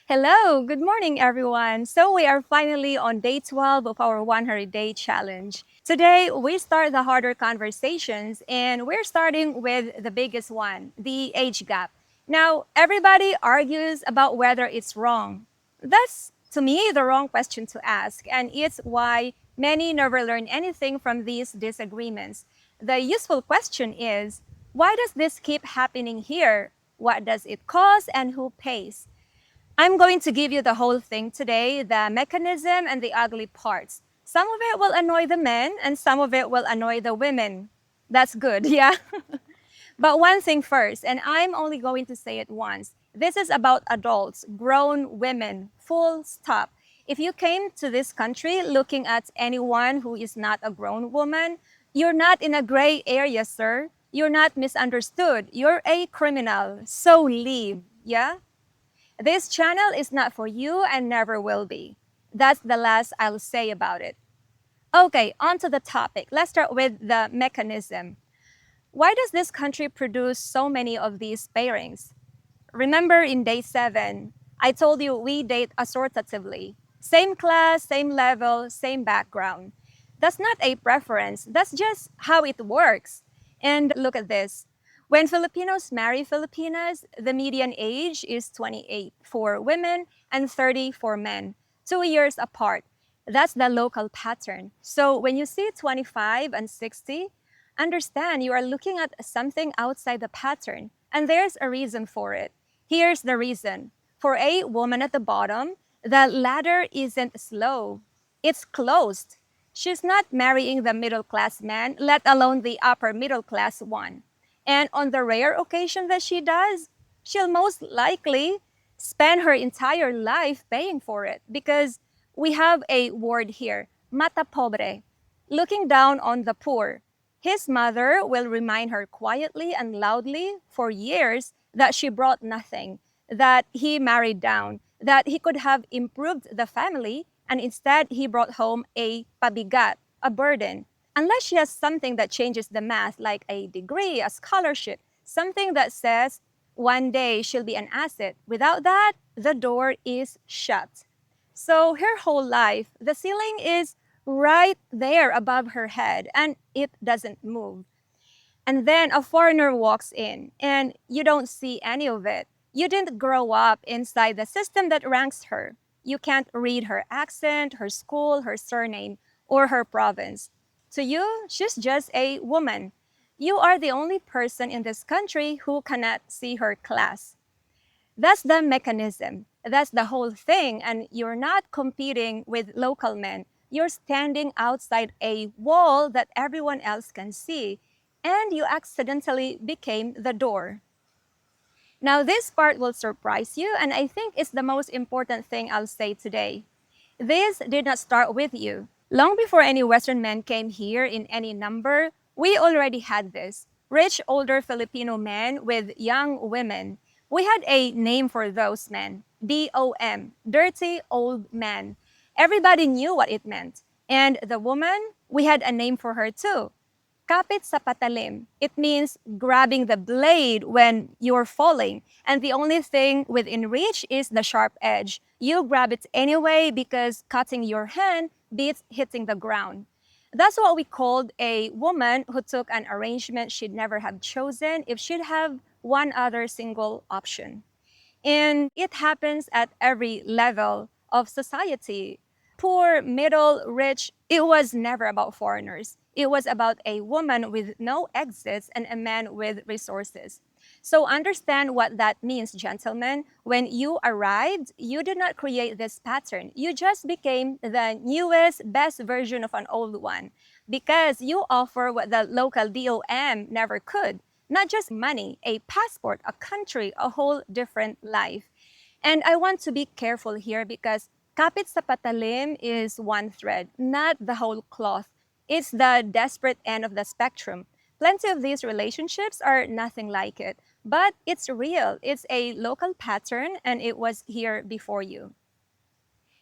Hello, good morning, everyone. So, we are finally on day 12 of our 100-day challenge. Today, we start the harder conversations, and we're starting with the biggest one, the age gap. Now, everybody argues about whether it's wrong. That's, to me, the wrong question to ask, and it's why many never learn anything from these disagreements. The useful question is, why does this keep happening here? What does it cause, and who pays? I'm going to give you the whole thing today, the mechanism and the ugly parts. Some of it will annoy the men and some of it will annoy the women. That's good, yeah? But one thing first, and I'm only going to say it once. This is about adults, grown women, full stop. If you came to this country looking at anyone who is not a grown woman, you're not in a gray area, sir. You're not misunderstood. You're a criminal. So leave, yeah? This channel is not for you and never will be. That's the last I'll say about it. Okay, on to the topic. Let's start with the mechanism. Why does this country produce so many of these pairings? Remember in day 7, I told you we date assortatively. Same class, same level, same background. That's not a preference, that's just how it works. And look at this. When Filipinos marry Filipinas, the median age is 28 for women and 30 for men, 2 years apart. That's the local pattern. So when you see 25 and 60, understand you are looking at something outside the pattern, and there's a reason for it. Here's the reason. For a woman at the bottom, the ladder isn't slow, it's closed. She's not marrying the middle class man, let alone the upper middle class one. And on the rare occasion that she does, she'll most likely spend her entire life paying for it because we have a word here, matapobre, looking down on the poor. His mother will remind her quietly and loudly for years that she brought nothing, that he married down, that he could have improved the family, and instead he brought home a pabigat, a burden. Unless she has something that changes the math, like a degree, a scholarship, something that says one day she'll be an asset. Without that, the door is shut. So her whole life, the ceiling is right there above her head and it doesn't move. And then a foreigner walks in and you don't see any of it. You didn't grow up inside the system that ranks her. You can't read her accent, her school, her surname, or her province. To you, she's just a woman. You are the only person in this country who cannot see her class. That's the mechanism. That's the whole thing. And you're not competing with local men. You're standing outside a wall that everyone else can see. And you accidentally became the door. Now, this part will surprise you, and I think it's the most important thing I'll say today. This did not start with you. Long before any Western men came here in any number, we already had this. Rich older Filipino men with young women. We had a name for those men, DOM, dirty old man. Everybody knew what it meant. And the woman, we had a name for her too. Kapit sa patalim. It means grabbing the blade when you're falling. And the only thing within reach is the sharp edge. You grab it anyway because cutting your hand beats hitting the ground. That's what we called a woman who took an arrangement she'd never have chosen if she'd have one other single option. And it happens at every level of society. Poor, middle, rich, it was never about foreigners. It was about a woman with no exits and a man with resources. So understand what that means, gentlemen. When you arrived, you did not create this pattern. You just became the newest, best version of an old one because you offer what the local DOM never could. Not just money, a passport, a country, a whole different life. And I want to be careful here because kapit sa patalim is one thread, not the whole cloth. It's the desperate end of the spectrum. Plenty of these relationships are nothing like it, but it's real. It's a local pattern and it was here before you.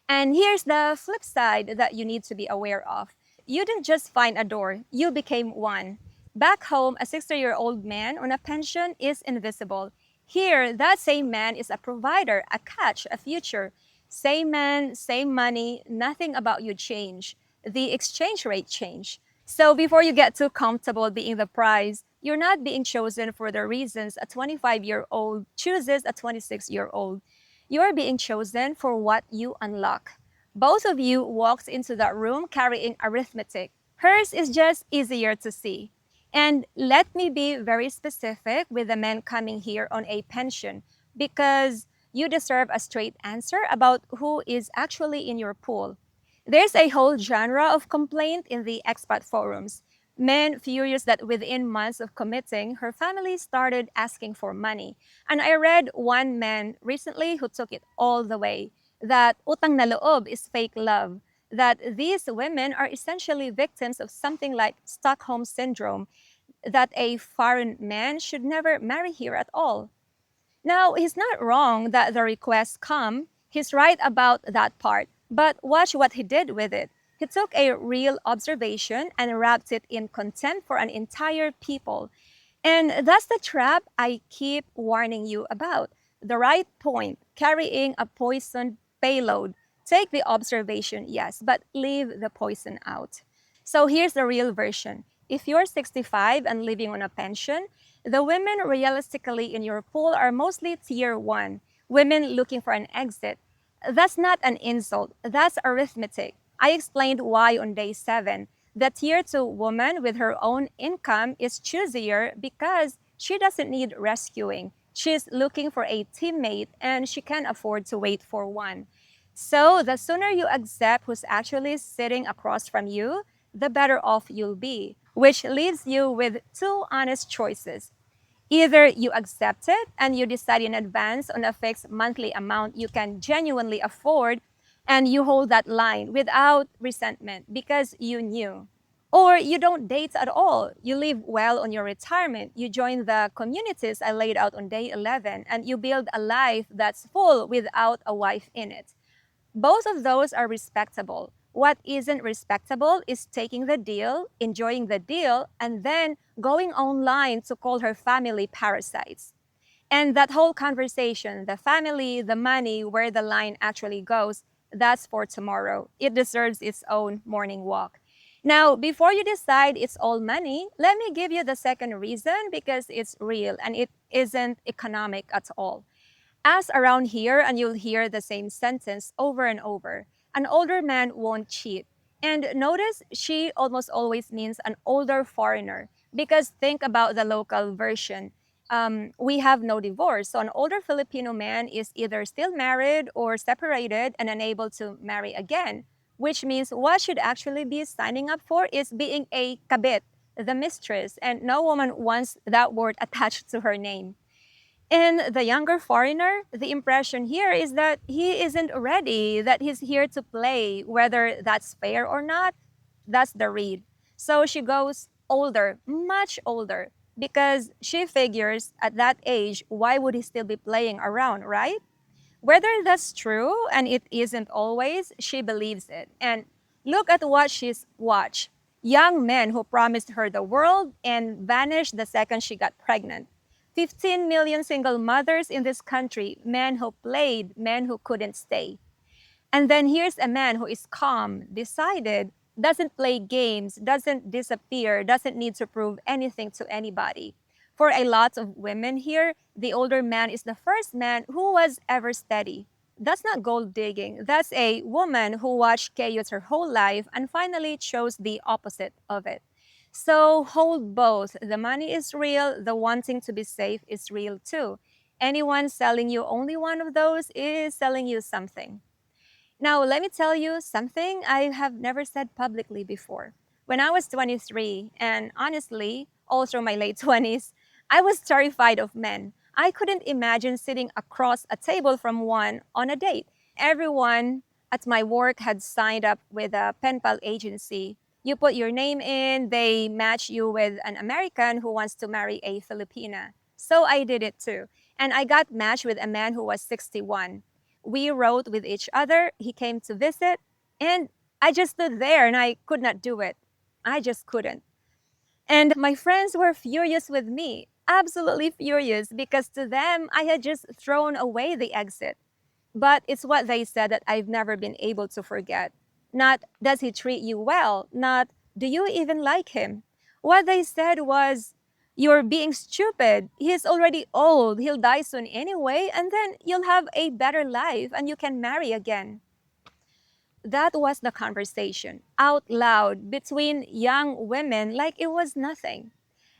And here's the flip side that you need to be aware of. You didn't just find a door, you became one. Back home, a 60-year-old man on a pension is invisible. Here, that same man is a provider, a catch, a future. Same man, same money, nothing about you change. The exchange rate change. So before you get too comfortable being the prize, you're not being chosen for the reasons a 25-year-old chooses a 26-year-old. You're being chosen for what you unlock. Both of you walked into that room carrying arithmetic. Hers is just easier to see. And let me be very specific with the men coming here on a pension because you deserve a straight answer about who is actually in your pool. There's a whole genre of complaint in the expat forums. Men furious that within months of committing, her family started asking for money. And I read one man recently who took it all the way that utang na loob is fake love, that these women are essentially victims of something like Stockholm syndrome, that a foreign man should never marry here at all. Now, he's not wrong that the requests come. He's right about that part. But watch what he did with it. He took a real observation and wrapped it in contempt for an entire people. And that's the trap I keep warning you about. The right point, carrying a poisoned payload. Take the observation, yes, but leave the poison out. So here's the real version. If you're 65 and living on a pension, the women realistically in your pool are mostly tier one, women looking for an exit. That's not an insult, that's arithmetic. I explained why on day 7. The tier 2 woman with her own income is choosier because she doesn't need rescuing. She's looking for a teammate and she can afford to wait for one. So the sooner you accept who's actually sitting across from you, the better off you'll be, which leaves you with two honest choices. Either you accept it and you decide in advance on a fixed monthly amount you can genuinely afford, and you hold that line without resentment because you knew. Or you don't date at all. You live well on your retirement. You join the communities I laid out on day 11, and you build a life that's full without a wife in it. Both of those are respectable. What isn't respectable is taking the deal, enjoying the deal, and then going online to call her family parasites. And that whole conversation, the family, the money, where the line actually goes, that's for tomorrow. It deserves its own morning walk. Now, before you decide it's all money, let me give you the second reason because it's real and it isn't economic at all. Ask around here and you'll hear the same sentence over and over. An older man won't cheat. And notice she almost always means an older foreigner because think about the local version. We have no divorce. So an older Filipino man is either still married or separated and unable to marry again, which means what should actually be signing up for is being a kabit, the mistress, and no woman wants that word attached to her name. In the younger foreigner, the impression here is that he isn't ready, that he's here to play, whether that's fair or not, that's the read. So she goes older, much older, because she figures at that age, why would he still be playing around, right? Whether that's true, and it isn't always, she believes it. And look at what she's watched. Young men who promised her the world and vanished the second she got pregnant. 15 million single mothers in this country, men who played, men who couldn't stay. And then here's a man who is calm, decided, doesn't play games, doesn't disappear, doesn't need to prove anything to anybody. For a lot of women here, the older man is the first man who was ever steady. That's not gold digging. That's a woman who watched chaos her whole life and finally chose the opposite of it. So hold both. The money is real, the wanting to be safe is real too. Anyone selling you only one of those is selling you something. Now, let me tell you something I have never said publicly before. When I was 23, and honestly, all through my late 20s, I was terrified of men. I couldn't imagine sitting across a table from one on a date. Everyone at my work had signed up with a pen pal agency. You put your name in, they match you with an American who wants to marry a Filipina. So I did it too. And I got matched with a man who was 61. We wrote with each other. He came to visit, and I just stood there and I could not do it. I just couldn't. And my friends were furious with me. absolutely furious because to them, I had just thrown away the exit. But it's what they said that I've never been able to forget. Not, does he treat you well? Not, do you even like him? What they said was, you're being stupid. He's already old. He'll die soon anyway. And then you'll have a better life and you can marry again. That was the conversation out loud between young women like it was nothing.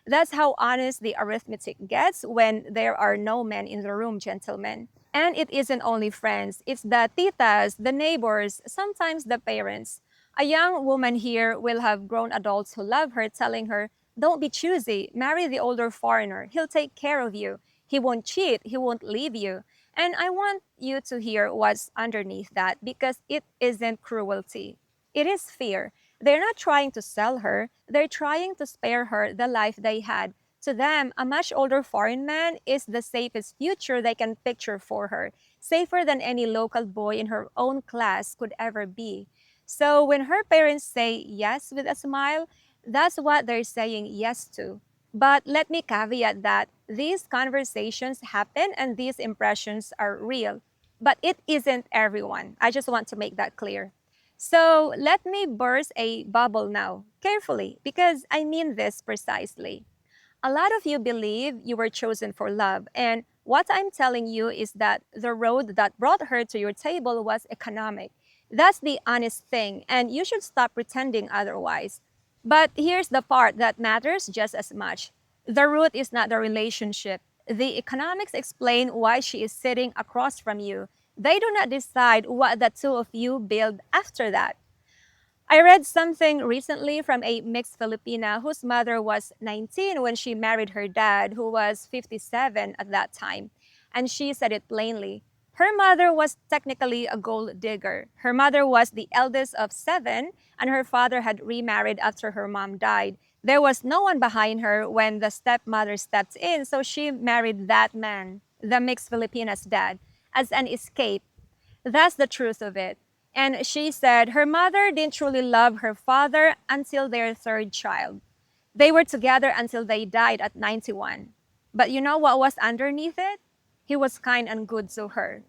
That's how honest the arithmetic gets when there are no men in the room, gentlemen. And it isn't only friends, it's the titas, the neighbors, sometimes the parents. A young woman here will have grown adults who love her, telling her, don't be choosy, marry the older foreigner. He'll take care of you. He won't cheat, he won't leave you. And I want you to hear what's underneath that because it isn't cruelty, it is fear. They're not trying to sell her, they're trying to spare her the life they had. To them, a much older foreign man is the safest future they can picture for her, safer than any local boy in her own class could ever be. So when her parents say yes with a smile, that's what they're saying yes to. But let me caveat that these conversations happen and these impressions are real. But it isn't everyone. I just want to make that clear. So let me burst a bubble now, carefully, because I mean this precisely. A lot of you believe you were chosen for love, and what I'm telling you is that the road that brought her to your table was economic. That's the honest thing, and you should stop pretending otherwise. But here's the part that matters just as much. The root is not the relationship. The economics explain why she is sitting across from you. They do not decide what the two of you build after that. I read something recently from a mixed Filipina whose mother was 19 when she married her dad, who was 57 at that time. And she said it plainly. Her mother was technically a gold digger. Her mother was the eldest of seven, and her father had remarried after her mom died. There was no one behind her when the stepmother stepped in, so she married that man, the mixed Filipina's dad, as an escape. That's the truth of it. And she said her mother didn't truly love her father until their third child. They were together until they died at 91. But you know what was underneath it? He was kind and good to her.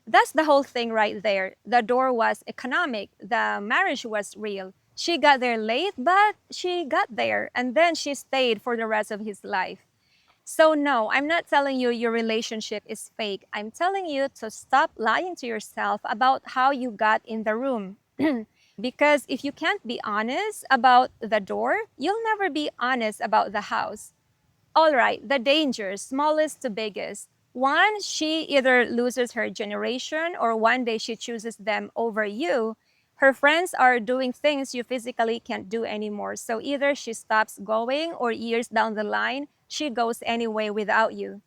That's the whole thing right there. The door was economic, the marriage was real. She got there late, but she got there, and then she stayed for the rest of his life. So, no, I'm not telling you your relationship is fake. I'm telling you to stop lying to yourself about how you got in the room. Because if you can't be honest about the door, you'll never be honest about the house. All right, the dangers, smallest to biggest. One, she either loses her generation or one day she chooses them over you. Her friends are doing things you physically can't do anymore. So either she stops going or years down the line, she goes anyway without you.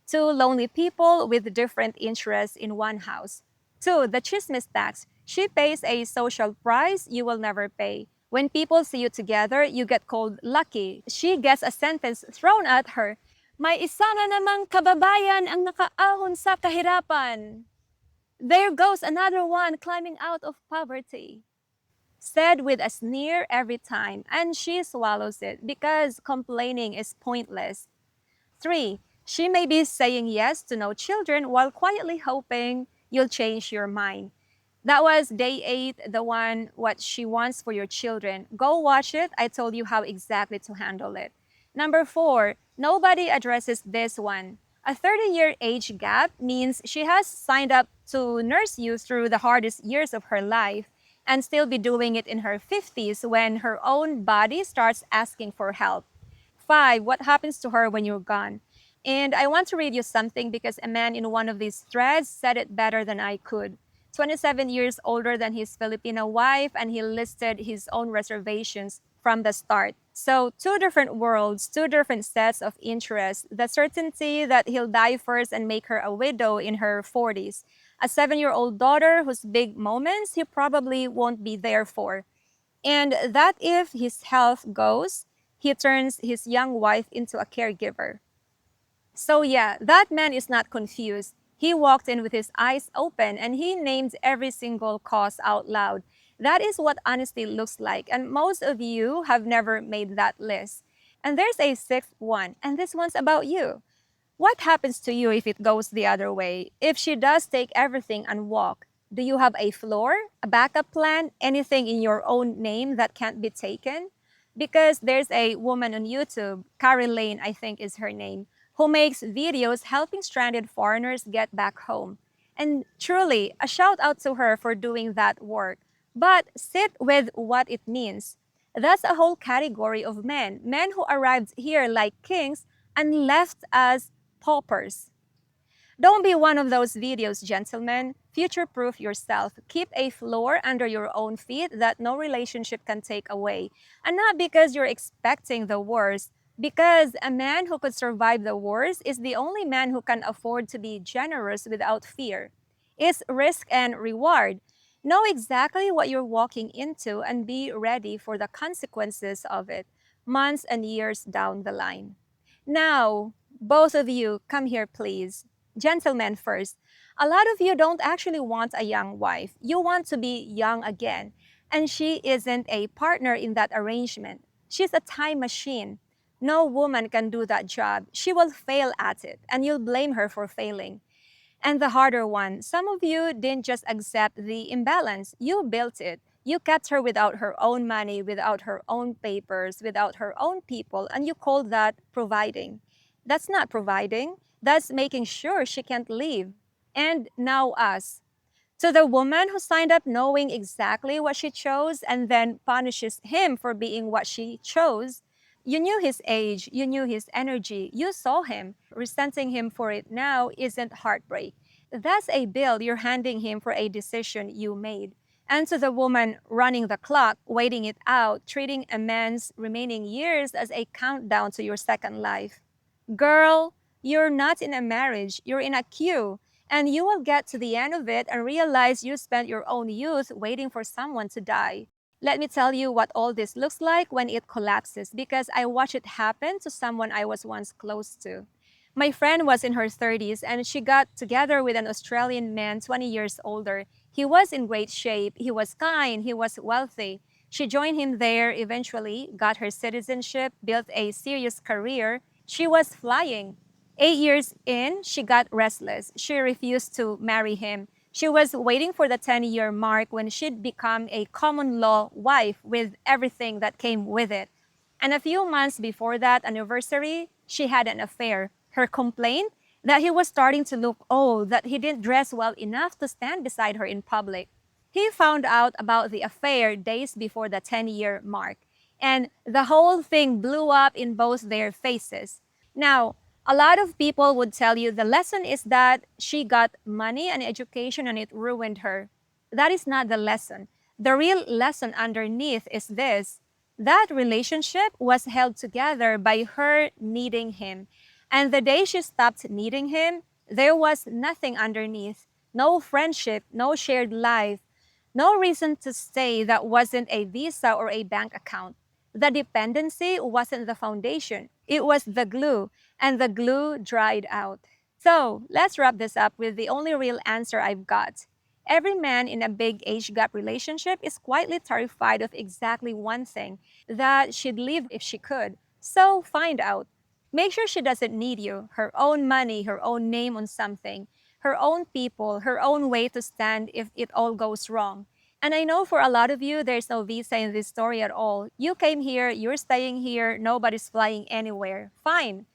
Two, lonely people with different interests in one house. Two, the chismis tax. She pays a social price you will never pay. When people see you together, you get called lucky. She gets a sentence thrown at her. May isa na namang kababayan ang nakaahon sa kahirapan. There goes another one climbing out of poverty. Said with a sneer every time, and she swallows it because complaining is pointless. Three, she may be saying yes to no children while quietly hoping you'll change your mind. That was day eight, the one what she wants for your children. Go watch it. I told you how exactly to handle it. Number four, nobody addresses this one. A 30-year age gap means she has signed up to nurse you through the hardest years of her life and still be doing it in her 50s when her own body starts asking for help. Five, what happens to her when you're gone? And I want to read you something because a man in one of these threads said it better than I could. 27 years older than his Filipino wife, and he listed his own reservations from the start. So, two different worlds, two different sets of interests. The certainty that he'll die first and make her a widow in her 40s. A 7-year-old daughter whose big moments he probably won't be there for. And that if his health goes, he turns his young wife into a caregiver. So, yeah, that man is not confused. He walked in with his eyes open and he named every single cause out loud. That is what honesty looks like. And most of you have never made that list. And there's a sixth one, and this one's about you. What happens to you if it goes the other way? If she does take everything and walk, do you have a floor, a backup plan, anything in your own name that can't be taken? Because there's a woman on YouTube, Carrie Lane, I think is her name, who makes videos helping stranded foreigners get back home. And truly, a shout out to her for doing that work. But sit with what it means. That's a whole category of men who arrived here like kings and left as paupers. Don't be one of those videos, gentlemen. Future proof yourself. Keep a floor under your own feet that no relationship can take away. And not because you're expecting the worst, because a man who could survive the worst is the only man who can afford to be generous without fear. It's risk and reward. Know exactly what you're walking into and be ready for the consequences of it months and years down the line. Now, both of you, come here, please. Gentlemen first. A lot of you don't actually want a young wife. You want to be young again. And she isn't a partner in that arrangement. She's a time machine. No woman can do that job. She will fail at it, and you'll blame her for failing. And the harder one, some of you didn't just accept the imbalance, you built it. You kept her without her own money, without her own papers, without her own people, and you called that providing. That's not providing, that's making sure she can't leave. And now us. To the woman who signed up knowing exactly what she chose and then punishes him for being what she chose, you knew his age, you knew his energy, you saw him. Resenting him for it now isn't heartbreak. That's a bill you're handing him for a decision you made. And to the woman running the clock, waiting it out, treating a man's remaining years as a countdown to your second life. Girl, you're not in a marriage, you're in a queue. And you will get to the end of it and realize you spent your own youth waiting for someone to die. Let me tell you what all this looks like when it collapses because I watched it happen to someone I was once close to. My friend was in her 30s and she got together with an Australian man 20 years older. He was in great shape, he was kind, he was wealthy. She joined him there eventually, got her citizenship, built a serious career. She was flying. 8 years in, she got restless. She refused to marry him. She was waiting for the 10-year mark when she'd become a common law wife with everything that came with it. And a few months before that anniversary, she had an affair. Her complaint? That he was starting to look old, that he didn't dress well enough to stand beside her in public. He found out about the affair days before the 10-year mark, and the whole thing blew up in both their faces. Now, a lot of people would tell you the lesson is that she got money and education and it ruined her. That is not the lesson. The real lesson underneath is this: that relationship was held together by her needing him. And the day she stopped needing him, there was nothing underneath. No friendship, no shared life, no reason to stay that wasn't a visa or a bank account. The dependency wasn't the foundation, it was the glue, and the glue dried out. So let's wrap this up with the only real answer I've got. Every man in a big age gap relationship is quietly terrified of exactly one thing, that she'd leave if she could. So find out. Make sure she doesn't need you, her own money, her own name on something, her own people, her own way to stand if it all goes wrong. And I know for a lot of you, there's no visa in this story at all. You came here, you're staying here, nobody's flying anywhere. Fine.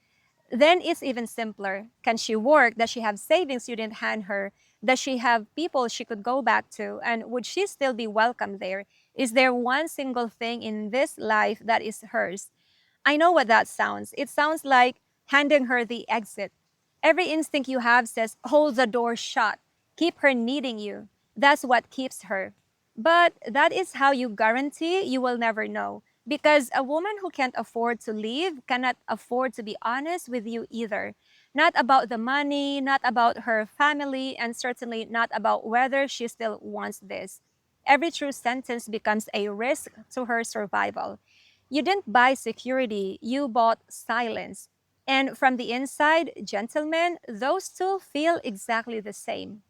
Then it's even simpler. Can she work? Does she have savings you didn't hand her? Does she have people she could go back to? And would she still be welcome there? Is there one single thing in this life that is hers? I know what that sounds. It sounds like handing her the exit. Every instinct you have says, hold the door shut, keep her needing you. That's what keeps her. But that is how you guarantee you will never know. Because a woman who can't afford to leave cannot afford to be honest with you either. Not about the money, not about her family, and certainly not about whether she still wants this. Every true sentence becomes a risk to her survival. You didn't buy security, you bought silence. And from the inside, gentlemen, those two feel exactly the same.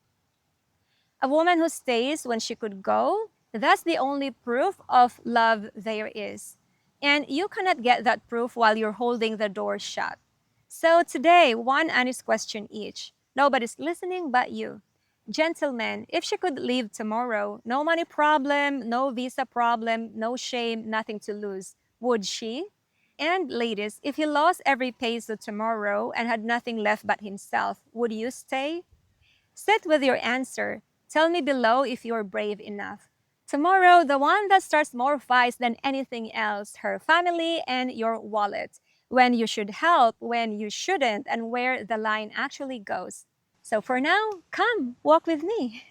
A woman who stays when she could go, that's the only proof of love there is. And you cannot get that proof while you're holding the door shut. So today, one honest question each. Nobody's listening but you. Gentlemen, if she could leave tomorrow, no money problem, no visa problem, no shame, nothing to lose, would she? And ladies, if he lost every peso tomorrow and had nothing left but himself, would you stay? Sit with your answer. Tell me below if you're brave enough. Tomorrow, the one that starts more fights than anything else, her family and your wallet. When you should help, when you shouldn't, and where the line actually goes. So for now, come, walk with me.